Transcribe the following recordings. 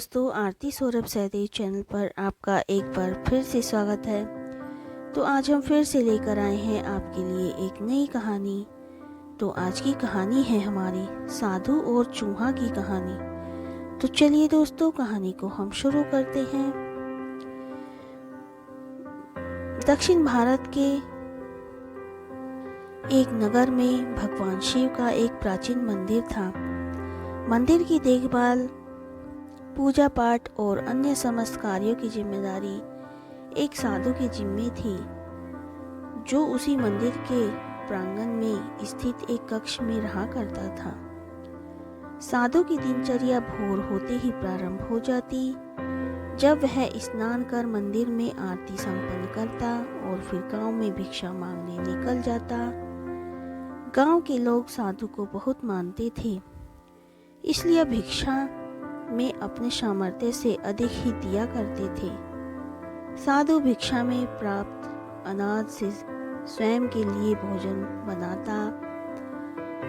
दोस्तों, आरती सौरभ सहदेव चैनल पर आपका एक बार फिर से स्वागत है। तो आज हम फिर से लेकर आए हैं आपके लिए एक नई कहानी। तो आज की कहानी है हमारी साधु और चूहा की कहानी। तो चलिए दोस्तों, कहानी को हम शुरू करते हैं। दक्षिण भारत के एक नगर में भगवान शिव का एक प्राचीन मंदिर था। मंदिर की देखभाल, पूजा पाठ और अन्य समस्त कार्यों की जिम्मेदारी एक साधु के जिम्मे थी, जो उसी मंदिर के प्रांगण में स्थित एक कक्ष में रहा करता था। साधु की दिनचर्या भोर होते ही प्रारंभ हो जाती, जब वह स्नान कर मंदिर में आरती संपन्न करता और फिर गांव में भिक्षा मांगने निकल जाता। गांव के लोग साधु को बहुत मानते थे, इसलिए भिक्षा में अपने सामर्थ्य से अधिक ही दिया करते थे। साधु भिक्षा में प्राप्त अनाज से स्वयं के लिए भोजन बनाता,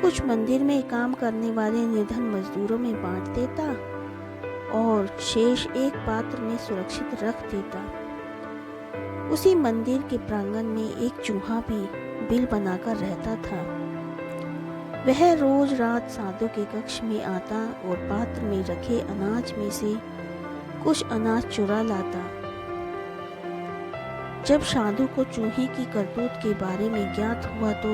कुछ मंदिर में काम करने वाले निर्धन मजदूरों में बांट देता और शेष एक पात्र में सुरक्षित रख देता। उसी मंदिर के प्रांगण में एक चूहा भी बिल बनाकर रहता था। वह रोज रात साधु के कक्ष में आता और पात्र में रखे अनाज में से कुछ अनाज चुरा लाता। जब साधु को चूहे की करतूत के बारे में ज्ञात हुआ तो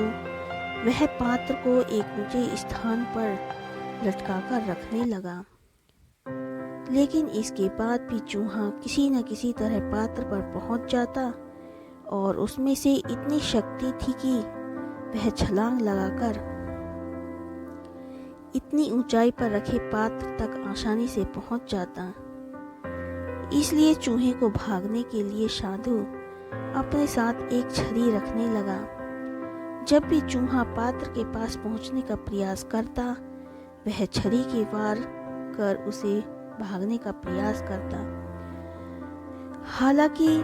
वह पात्र को एक ऊंचे स्थान पर लटकाकर रखने लगा। लेकिन इसके बाद भी चूहा किसी न किसी तरह पात्र पर पहुंच जाता और उसमें से इतनी शक्ति थी कि वह छलांग लगाकर इतनी ऊंचाई पर रखे पात्र तक आसानी से पहुंच जाता। इसलिए चूहे को भागने के लिए साधु अपने साथ एक छड़ी रखने लगा। जब भी चूहा पात्र के पास पहुंचने का प्रयास करता, वह छड़ी के वार कर उसे भागने का प्रयास करता। हालांकि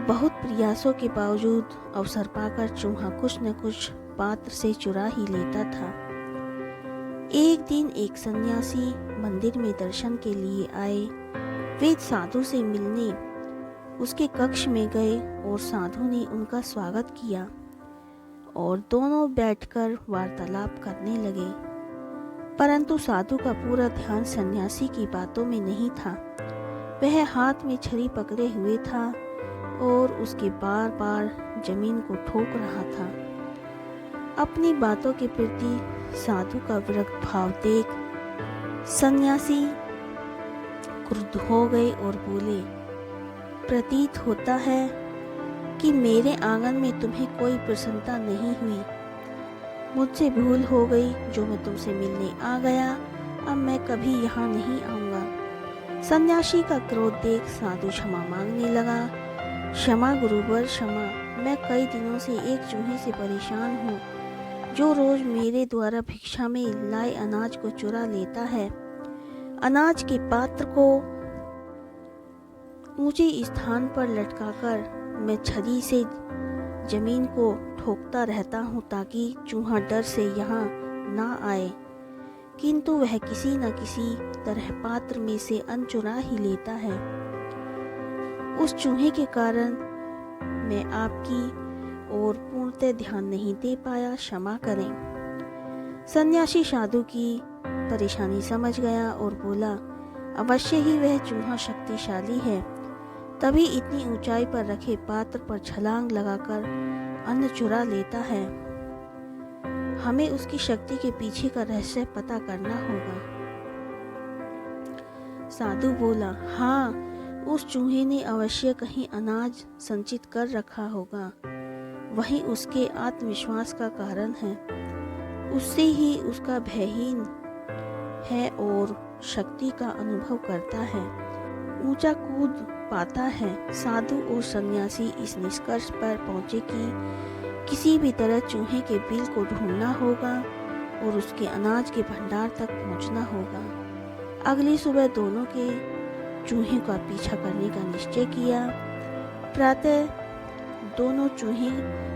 बहुत प्रयासों के बावजूद अवसर पाकर चूहा कुछ न कुछ पात्र से चुरा ही लेता था। एक दिन एक सन्यासी मंदिर में दर्शन के लिए आए। वे साधु से मिलने उसके कक्ष में गए और साधु ने उनका स्वागत किया और दोनों बैठकर वार्तालाप करने लगे। परंतु साधु का पूरा ध्यान सन्यासी की बातों में नहीं था। वह हाथ में छड़ी पकड़े हुए था और उसके बार बार जमीन को ठोक रहा था। अपनी बातों के प्रति साधु का विरक्त भाव देख सन्यासी क्रुद्ध हो गए और बोले, प्रतीत होता है कि मेरे आंगन में तुम्हें कोई प्रसन्नता नहीं हुई। मुझसे भूल हो गई जो मैं तुमसे मिलने आ गया। अब मैं कभी यहाँ नहीं आऊँगा। सन्यासी का क्रोध देख साधु क्षमा मांगने लगा। क्षमा गुरुवर क्षमा, मैं कई दिनों से एक चूहे से परेशान हूँ, जो रोज मेरे द्वारा भिक्षा में लाए अनाज को चुरा लेता है। अनाज के पात्र को ऊंचे स्थान पर लटकाकर मैं छड़ी से जमीन को ठोकता रहता हूँ ताकि चूहा डर से यहाँ ना आए, किंतु वह किसी न किसी तरह पात्र में से अन्न चुरा ही लेता है। उस चूहे के कारण मैं आपकी और पूर्णतः ध्यान नहीं दे पाया, क्षमा करें। सन्यासी साधु की परेशानी समझ गया और बोला, अवश्य ही वह चूहा शक्तिशाली है, तभी इतनी ऊंचाई पर रखे पात्र पर छलांग लगाकर अन्न चुरा लेता है। हमें उसकी शक्ति के पीछे का रहस्य पता करना होगा। साधु बोला, हाँ, उस चूहे ने अवश्य कहीं अनाज संचित कर रखा होगा। वही उसके आत्मविश्वास का कारण है। उससे ही उसका भयहीन है और शक्ति का अनुभव करता है, ऊंचा कूद पाता है। साधु और सन्यासी इस निष्कर्ष पर पहुंचे कि किसी भी तरह चूहे के बिल को ढूंढना होगा और उसके अनाज के भंडार तक पहुंचना होगा। अगली सुबह दोनों के चूहे का पीछा करने का निश्चय किया। प्रातः दोनों चूहे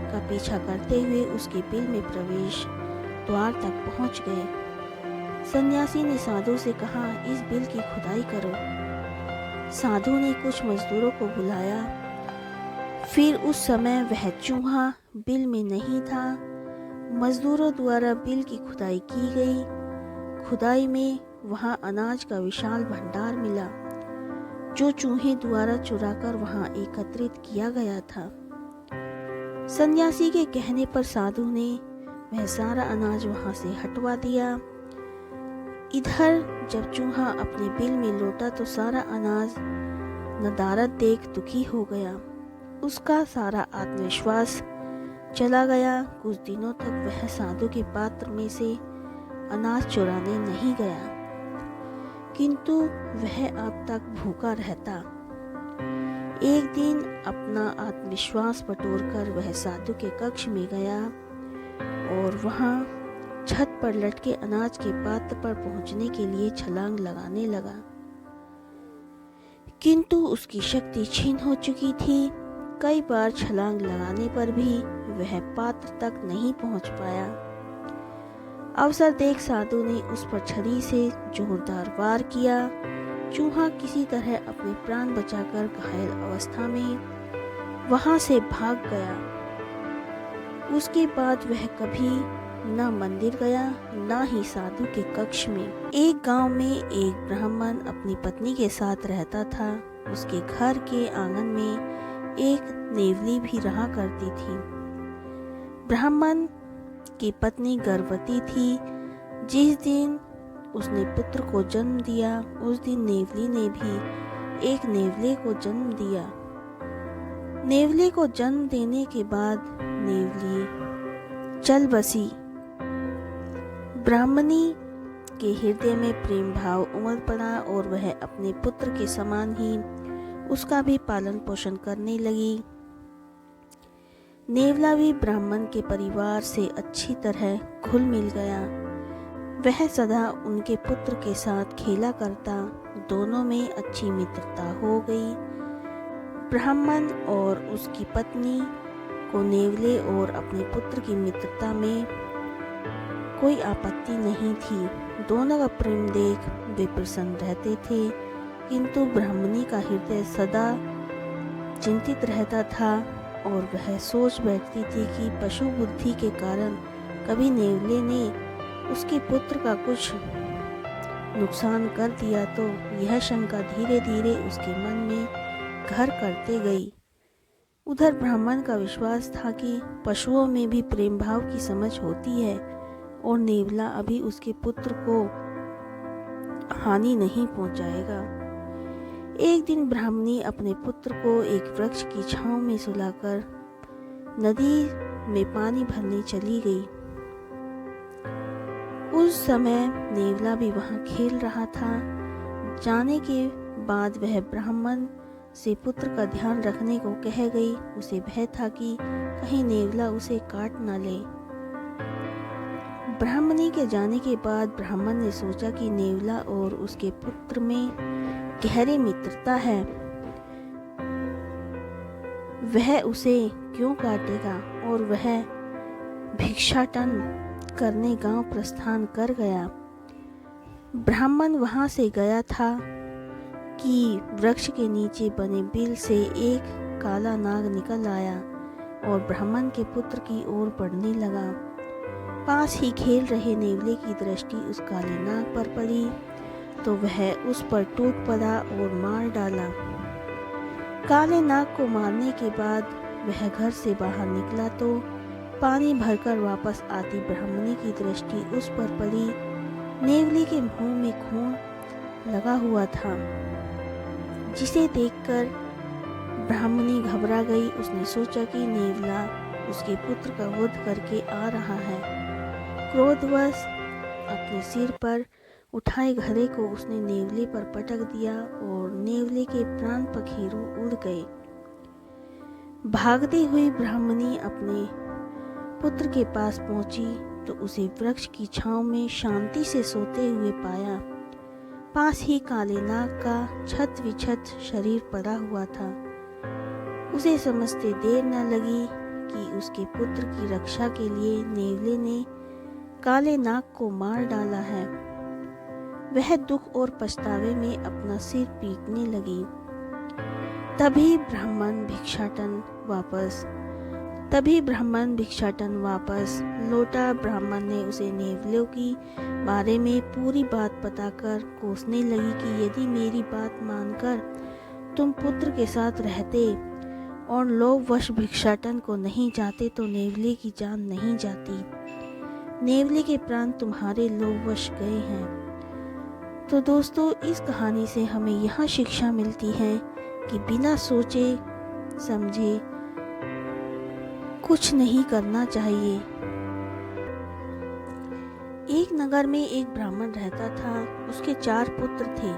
का पीछा करते हुए उसके बिल में प्रवेश द्वार तक पहुंच गए। सन्यासी ने साधु से कहा, इस बिल की खुदाई करो। साधु ने कुछ मजदूरों को बुलाया। फिर उस समय वह चूहा बिल में नहीं था। मजदूरों द्वारा बिल की खुदाई की गई। खुदाई में वहां अनाज का विशाल भंडार मिला, जो चूहे द्वारा चुराकर वहां एकत्रित किया गया था। सन्यासी के कहने पर साधु ने वह सारा अनाज वहां से हटवा दिया। इधर जब चूहा अपने बिल में लौटा तो सारा अनाज नदारद देख दुखी हो गया। उसका सारा आत्मविश्वास चला गया। कुछ दिनों तक वह साधु के पात्र में से अनाज चुराने नहीं गया, किंतु वह अब तक भूखा रहता। एक दिन अपना आत्मविश्वास बटोरकर वह साधु के कक्ष में गया और वहां छत पर लटके अनाज के पात्र पर पहुंचने के लिए छलांग लगाने लगा, किंतु उसकी शक्ति क्षीण हो चुकी थी। कई बार छलांग लगाने पर भी वह पात्र तक नहीं पहुंच पाया। अवसर देख साधु ने उस पर छड़ी से जोरदार वार किया। चूहा किसी तरह अपने प्राण बचाकर घायल अवस्था में वहां से भाग गया। उसके बाद वह कभी न मंदिर गया, न ही साधु के कक्ष में। एक गांव में एक ब्राह्मण अपनी पत्नी के साथ रहता था। उसके घर के आंगन में एक नेवली भी रहा करती थी। ब्राह्मण की पत्नी गर्भवती थी। जिस दिन उसने पुत्र को जन्म दिया, उस दिन नेवली ने भी एक नेवले को जन्म दिया। नेवले को जन्म देने के बाद नेवली चल बसी। ब्राह्मणी के हृदय में प्रेम भाव उमड़ पड़ा और वह अपने पुत्र के समान ही उसका भी पालन पोषण करने लगी। नेवला भी ब्राह्मण के परिवार से अच्छी तरह घुल मिल गया। वह सदा उनके पुत्र के साथ खेला करता। दोनों में अच्छी मित्रता हो गई। ब्राह्मण और उसकी पत्नी को नेवले और अपने पुत्र की मित्रता में कोई आपत्ति नहीं थी। दोनों का प्रेम देख वे प्रसन्न रहते थे, किंतु ब्राह्मणी का हृदय सदा चिंतित रहता था और वह सोच बैठती थी कि पशु बुद्धि के कारण कभी नेवले ने उसके पुत्र का कुछ नुकसान कर दिया तो यह शंका धीरे धीरे उसके मन में घर करते गई। उधर ब्राह्मण का विश्वास था कि पशुओं में भी प्रेम भाव की समझ होती है और नेवला अभी उसके पुत्र को हानि नहीं पहुंचाएगा। एक दिन ब्राह्मणी अपने पुत्र को एक वृक्ष की छांव में सुलाकर नदी में पानी भरने चली गई। उस समय नेवला भी वहां खेल रहा था। जाने के बाद वह ब्राह्मण से पुत्र का ध्यान रखने को कह गई। उसे भय था कि कहीं नेवला उसे काट न ले। ब्राह्मणी के जाने के बाद ब्राह्मण ने सोचा कि नेवला और उसके पुत्र में गहरी मित्रता है, वह उसे क्यों काटेगा, और वह भिक्षाटन करने गांव प्रस्थान कर गया। ब्राह्मण वहां से गया था कि वृक्ष के नीचे बने बिल से एक काला नाग निकल आया और ब्राह्मण के पुत्र की ओर बढ़ने लगा। पास ही खेल रहे नेवले की दृष्टि उस काले नाग पर पड़ी तो वह उस पर टूट पड़ा और मार डाला। काले नाग को मारने के बाद वह घर से बाहर निकला तो पानी भरकर वापस आती ब्राह्मणी की दृष्टि उस पर पड़ी। नेवले के मुंह में खून लगा हुआ था, जिसे देखकर ब्राह्मणी घबरा गई। उसने सोचा कि नेवला उसके पुत्र का वध करके आ रहा है। क्रोधवश अपने सिर पर उठाए घड़े को उसने नेवले पर पटक दिया और नेवले के प्राण पखेरु उड़ गए। भागती हुई ब्राह्मणी अपने पुत्र के पास पहुंची तो उसे वृक्ष की छांव में शांति से सोते हुए पाया। पास ही काले नाग का छत विछत शरीर पड़ा हुआ था। उसे समझते देर न लगी कि उसके पुत्र की रक्षा के लिए नेवले ने काले नाग को मार डाला है। वह दुख और पछतावे में अपना सिर पीटने लगी। तभी ब्राह्मण भिक्षाटन वापस लौटा। ब्राह्मण ने उसे नेवलियों की बारे में पूरी बात बताकर कोसने लगी कि यदि मेरी बात मानकर तुम पुत्र के साथ रहते और लोभवश भिक्षाटन को नहीं जाते तो नेवले की जान नहीं जाती। नेवले के प्राण तुम्हारे लोभवश गए हैं। तो दोस्तों, इस कहानी से हमें यह शिक्षा मिलती है कि बिना सोचे समझे कुछ नहीं करना चाहिए। एक नगर में एक ब्राह्मण रहता था। उसके 4 पुत्र थे।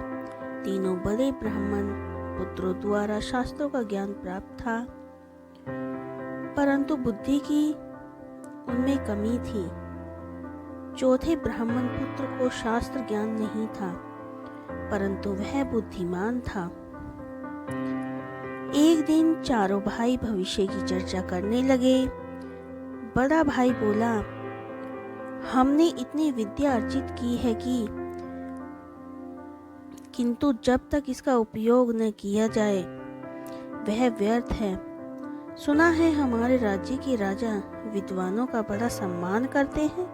तीनों बड़े ब्राह्मण पुत्रों द्वारा शास्त्रों का ज्ञान प्राप्त था, परंतु बुद्धि की उनमें कमी थी। चौथे ब्राह्मण पुत्र को शास्त्र ज्ञान नहीं था, परंतु वह बुद्धिमान था। एक दिन चारों भाई भविष्य की चर्चा करने लगे। बड़ा भाई बोला, हमने इतनी विद्या अर्जित की है किंतु जब तक इसका उपयोग न किया जाए वह व्यर्थ है। सुना है हमारे राज्य के राजा विद्वानों का बड़ा सम्मान करते हैं।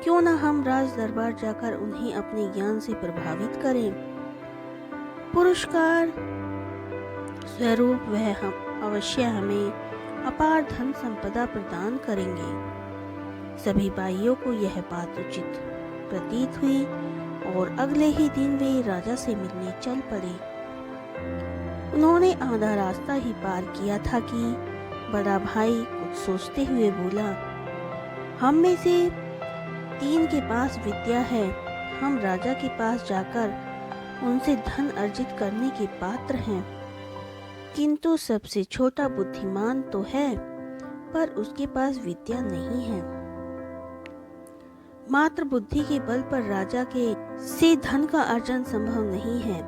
क्यों न हम राज दरबार जाकर उन्हें अपने ज्ञान से प्रभावित करें। पुरस्कार स्वरूप वह हम अवश्य हमें अपार धन संपदा प्रदान करेंगे। सभी भाइयों को यह बात उचित प्रतीत हुई और अगले ही दिन वे राजा से मिलने चल पड़े। उन्होंने आधा रास्ता ही पार किया था कि बड़ा भाई कुछ सोचते हुए बोला, हम में से 3 के पास विद्या है। हम राजा के पास जाकर उनसे धन अर्जित करने के पात्र हैं, किंतु सबसे छोटा बुद्धिमान तो है पर उसके पास विद्या नहीं है। मात्र बुद्धि के बल पर राजा के से धन का अर्जन संभव नहीं है।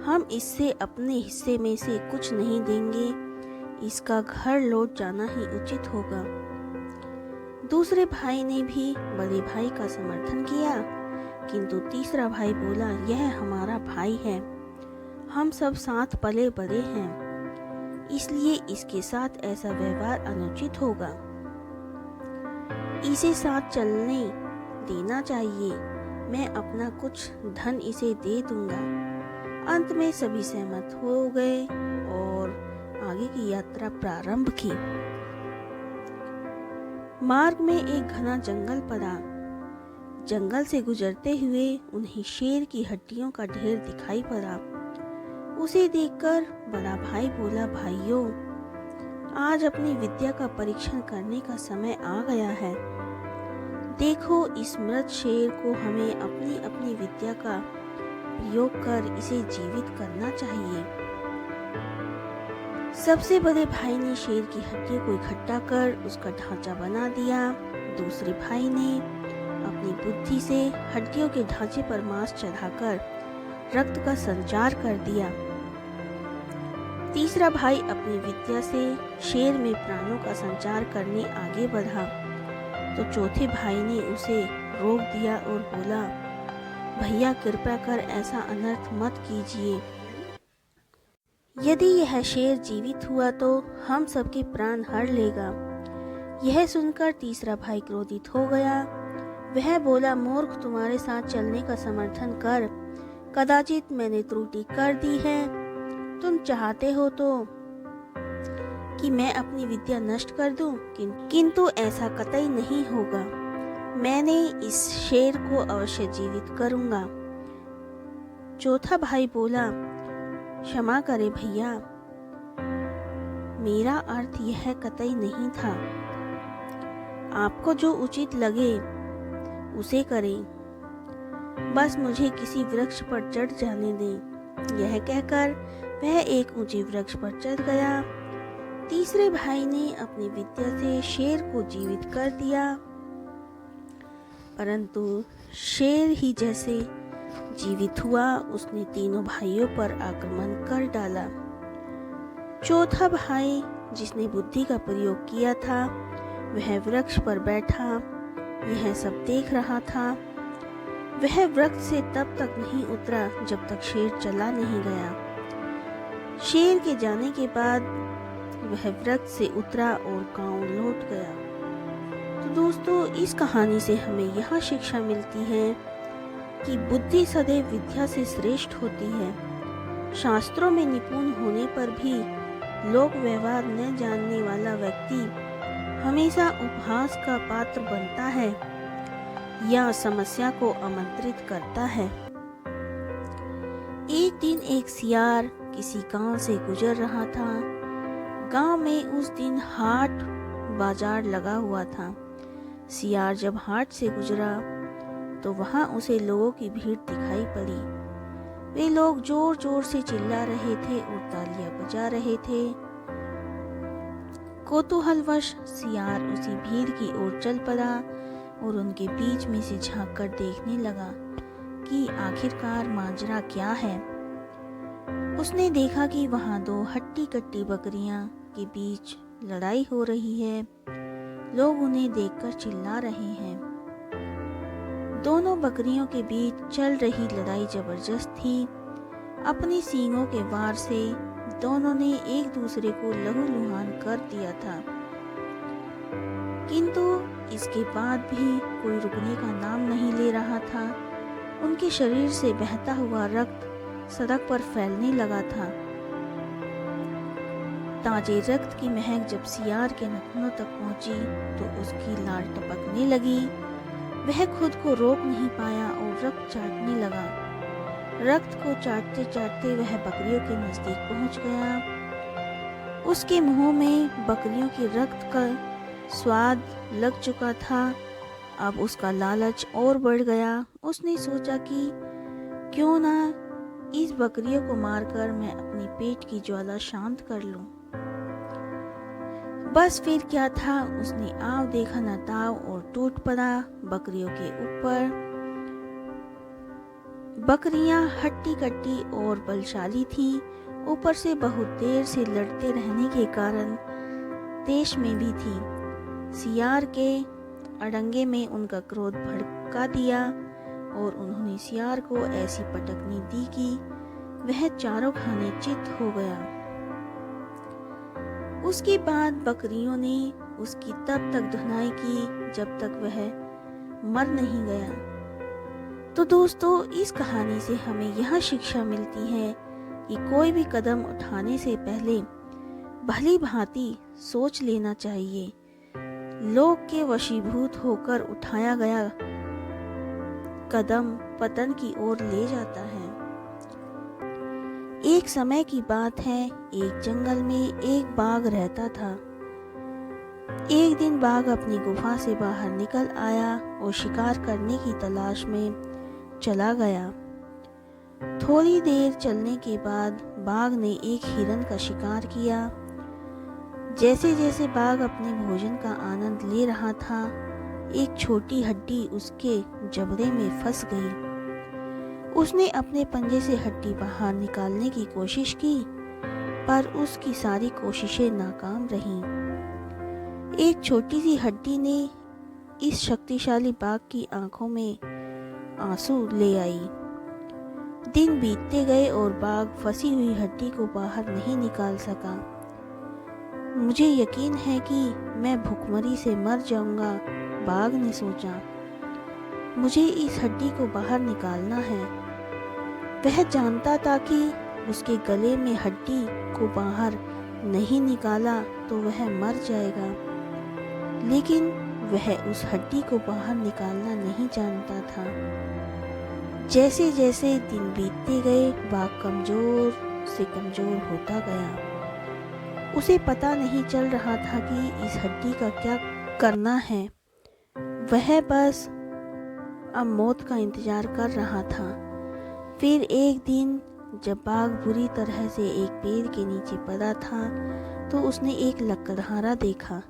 हम इससे अपने हिस्से में से कुछ नहीं देंगे। इसका घर लौट जाना ही उचित होगा। दूसरे भाई ने भी बड़े भाई का समर्थन किया, किंतु तीसरा भाई बोला, यह हमारा भाई है। हम सब साथ पले बड़े हैं, इसलिए इसके साथ ऐसा व्यवहार अनुचित होगा। इसे साथ चलने देना चाहिए। मैं अपना कुछ धन इसे दे दूंगा। अंत में सभी सहमत हो गए और आगे की यात्रा प्रारंभ की। मार्ग में एक घना जंगल पड़ा। जंगल से गुजरते हुए उन्हें शेर की हड्डियों का ढेर दिखाई पड़ा। उसे देखकर बड़ा भाई बोला, भाइयों, आज अपनी विद्या का परीक्षण करने का समय आ गया है। देखो, इस मृत शेर को हमें अपनी अपनी विद्या का प्रयोग कर इसे जीवित करना चाहिए। सबसे बड़े भाई ने शेर की हड्डियों को इकट्ठा कर उसका ढांचा बना दिया। दूसरे भाई ने अपनी बुद्धि से हड्डियों के ढांचे पर मांस चढ़ाकर रक्त का संचार कर दिया। तीसरा भाई अपनी विद्या से शेर में प्राणों का संचार करने आगे बढ़ा, तो चौथे भाई ने उसे रोक दिया और बोला, भैया कृपया कर ऐसा अनर्थ मत कीजिए। यदि यह शेर जीवित हुआ तो हम सबके प्राण हर लेगा। यह सुनकर तीसरा भाई क्रोधित हो गया। वह बोला, मूर्ख, तुम्हारे साथ चलने का समर्थन कर। कदाचित मैंने त्रुटि कर दी है। तुम चाहते हो तो कि मैं अपनी विद्या नष्ट कर दूं, किंतु ऐसा कतई नहीं होगा। मैंने इस शेर को अवश्य जीवित करूंगा। चौथा भाई बोला, क्षमा करे भैया, मेरा अर्थ यह कतई नहीं था। आपको जो उचित लगे उसे करें, बस मुझे किसी वृक्ष पर चढ़ जाने दें। यह कहकर वह एक ऊंचे वृक्ष पर चढ़ गया। तीसरे भाई ने अपनी विद्या से शेर को जीवित कर दिया, परंतु शेर ही जैसे जीवित हुआ उसने तीनों भाइयों पर आक्रमण कर डाला। चौथा भाई, जिसने बुद्धि का प्रयोग किया था, वह वृक्ष पर बैठा यह सब देख रहा था। वह वृक्ष से तब तक नहीं उतरा जब तक शेर चला नहीं गया। शेर के जाने के बाद वह वृक्ष से उतरा और गांव लौट गया। तो दोस्तों, इस कहानी से हमें यह शिक्षा मिलती है कि बुद्धि सदैव विद्या से श्रेष्ठ होती है। शास्त्रों में निपुण होने पर भी लोक व्यवहार न जानने वाला व्यक्ति हमेशा उपहास का पात्र बनता है या समस्या को आमंत्रित करता है। एक दिन एक सियार किसी गांव से गुजर रहा था। गांव में उस दिन हाट बाजार लगा हुआ था। सियार जब हाट से गुजरा तो वहां उसे लोगों की भीड़ दिखाई पड़ी। वे लोग जोर जोर से चिल्ला रहे थे और तालियां बजा रहे थे। कौतूहलवश सियार उसी भीड़ की ओर चल पड़ा और उनके बीच में से झांककर देखने लगा कि आखिरकार माजरा क्या है। उसने देखा कि वहां दो हट्टी कट्टी बकरियां के बीच लड़ाई हो रही है। लोग उन्हें देखकर चिल्ला रहे हैं। दोनों बकरियों के बीच चल रही लड़ाई जबरदस्त थी। अपनी सींगों के वार से दोनों ने एक दूसरे को लहूलुहान कर दिया था, किंतु इसके बाद भी कोई रुकने का नाम नहीं ले रहा था। उनके शरीर से बहता हुआ रक्त सड़क पर फैलने लगा था। ताजे रक्त की महक जब सियार के नाखूनों तक पहुंची तो उसकी लार टपकने लगी। वह खुद को रोक नहीं पाया और रक्त चाटने लगा। रक्त को चाटते चाटते वह बकरियों के नजदीक पहुंच गया। उसके मुंह में बकरियों के रक्त का स्वाद लग चुका था। अब उसका लालच और बढ़ गया। उसने सोचा कि क्यों ना इस बकरियों को मारकर मैं अपनी पेट की ज्वाला शांत कर लूं। बस फिर क्या था, उसने आव देखा न ताव और टूट पड़ा बकरियों के ऊपर। बकरियां हट्टी कट्टी और बलशाली थीं। ऊपर से बहुत देर से लड़ते रहने के कारण देश में भी थी। सियार के अड़ंगे में उनका क्रोध भड़का दिया और उन्होंने सियार को ऐसी पटकनी दी कि वह चारों खाने चित हो गया। उसके बाद बकरियों ने उसकी तब तक धुनाई की जब तक वह मर नहीं गया। तो दोस्तों, इस कहानी से हमें यह शिक्षा मिलती है कि कोई भी कदम उठाने से पहले भली भांति सोच लेना चाहिए। लोग के वशीभूत होकर उठाया गया कदम पतन की ओर ले जाता है। एक समय की बात है, एक जंगल में एक बाघ रहता था। एक दिन बाघ अपनी गुफा से बाहर निकल आया और शिकार करने की तलाश में चला गया। थोड़ी देर चलने के बाद बाघ ने एक हिरन का शिकार किया। जैसे जैसे बाघ अपने भोजन का आनंद ले रहा था, एक छोटी हड्डी उसके जबड़े में फंस गई। उसने अपने पंजे से हड्डी बाहर निकालने की कोशिश की, पर उसकी सारी कोशिशें नाकाम रहीं। एक छोटी सी हड्डी ने इस शक्तिशाली बाघ की आंखों में आंसू ले आई। दिन बीतते गए और बाघ फंसी हुई हड्डी को बाहर नहीं निकाल सका। मुझे यकीन है कि मैं भूखमरी से मर जाऊंगा, बाघ ने सोचा। मुझे इस हड्डी को बाहर निकालना है। वह जानता था कि उसके गले में हड्डी को बाहर नहीं निकाला तो वह मर जाएगा, लेकिन वह उस हड्डी को बाहर निकालना नहीं जानता था। जैसे जैसे दिन बीतते गए, बाघ कमजोर से कमजोर होता गया। उसे पता नहीं चल रहा था कि इस हड्डी का क्या करना है। वह बस अब मौत का इंतजार कर रहा था। फिर एक दिन जब बाघ बुरी तरह से एक पेड़ के नीचे पड़ा था तो उसने एक लकड़हारा देखा।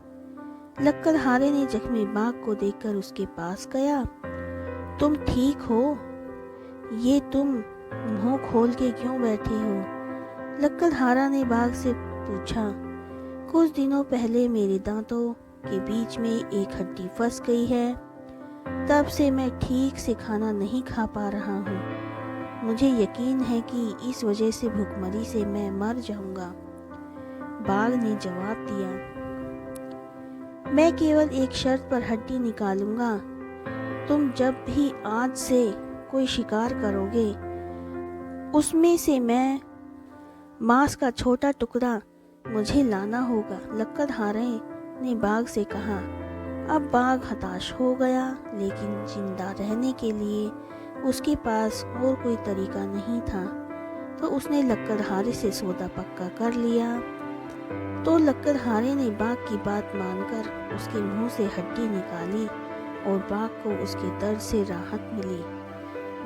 लकड़हारे ने जख्मी बाघ को देखकर उसके पास गया। तुम ठीक हो? ये तुम मुंह खोल के क्यों बैठे हो? लकड़हारा ने बाघ से पूछा। कुछ दिनों पहले मेरे दांतों के बीच में एक हड्डी फंस गई है। तब से मैं ठीक से खाना नहीं खा पा रहा हूँ। मुझे यकीन है कि इस वजह से भूखमरी से मैं मर जाऊंगा। बाघ ने जवाब दिया, मैं केवल एक शर्त पर हड्डी निकालूंगा। तुम जब भी आज से कोई शिकार करोगे, उसमें से मैं मांस का छोटा टुकड़ा मुझे लाना होगा। लकड़हारे ने बाघ से कहा। अब बाघ हताश हो गया, लेकिन जिंदा रहने के लिए उसके पास और कोई तरीका नहीं था, तो उसने लकड़हारे से सौदा पक्का कर लिया। तो लकड़हारे ने बाघ की बात मानकर उसके मुंह से हड्डी निकाली और बाघ को उसके दर्द से राहत मिली।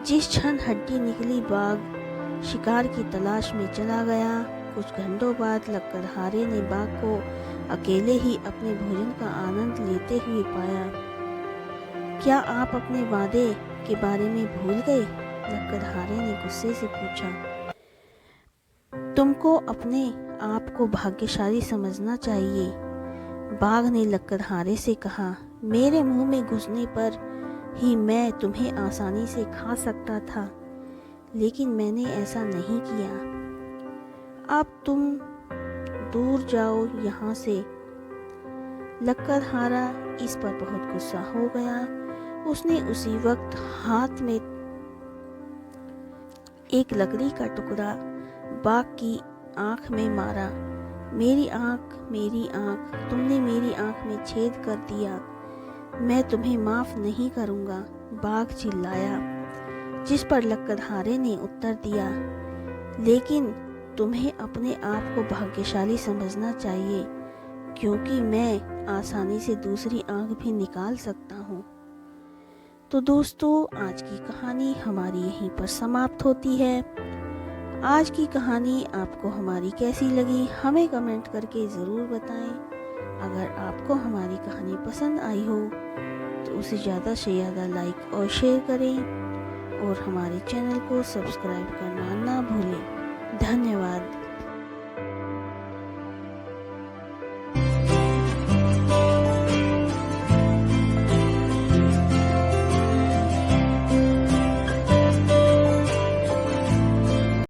जिस क्षण हड्डी निकली, बाघ शिकार की तलाश में चला गया। कुछ घंटों बाद लकड़हारे ने बाघ को अकेले ही अपने भोजन का आनंद लेते हुए पाया। क्या आप अपने वादे के बारे में भूल गए? लकड़हारे ने गुस्से से पूछा। तुमको अपने आप को भाग्यशाली समझना चाहिए, बाघ ने लकड़हारे से कहा। मेरे मुंह में घुसने पर ही मैं तुम्हें आसानी से खा सकता था, लेकिन मैंने ऐसा नहीं किया। अब तुम दूर जाओ यहाँ से। लकड़हारा इस पर बहुत गुस्सा हो गया। उसने उसी वक्त हाथ में एक लकड़ी का टुकड़ा बाघ की आंख में मारा। मेरी आंख, मेरी आंख, तुमने मेरी आंख में छेद कर दिया, मैं तुम्हें माफ नहीं करूँगा, बाघ चिल्लाया। जिस पर लकड़हारे ने उत्तर दिया, लेकिन तुम्हें अपने आप को भाग्यशाली समझना चाहिए, क्योंकि मैं आसानी से दूसरी आंख भी निकाल सकता हूँ। तो दोस्तों, आज की कहानी हमारी यहीं पर समाप्त होती है। आज की कहानी आपको हमारी कैसी लगी, हमें कमेंट करके ज़रूर बताएं। अगर आपको हमारी कहानी पसंद आई हो तो उसे ज़्यादा से ज़्यादा लाइक और शेयर करें, और हमारे चैनल को सब्सक्राइब करना ना भूलें।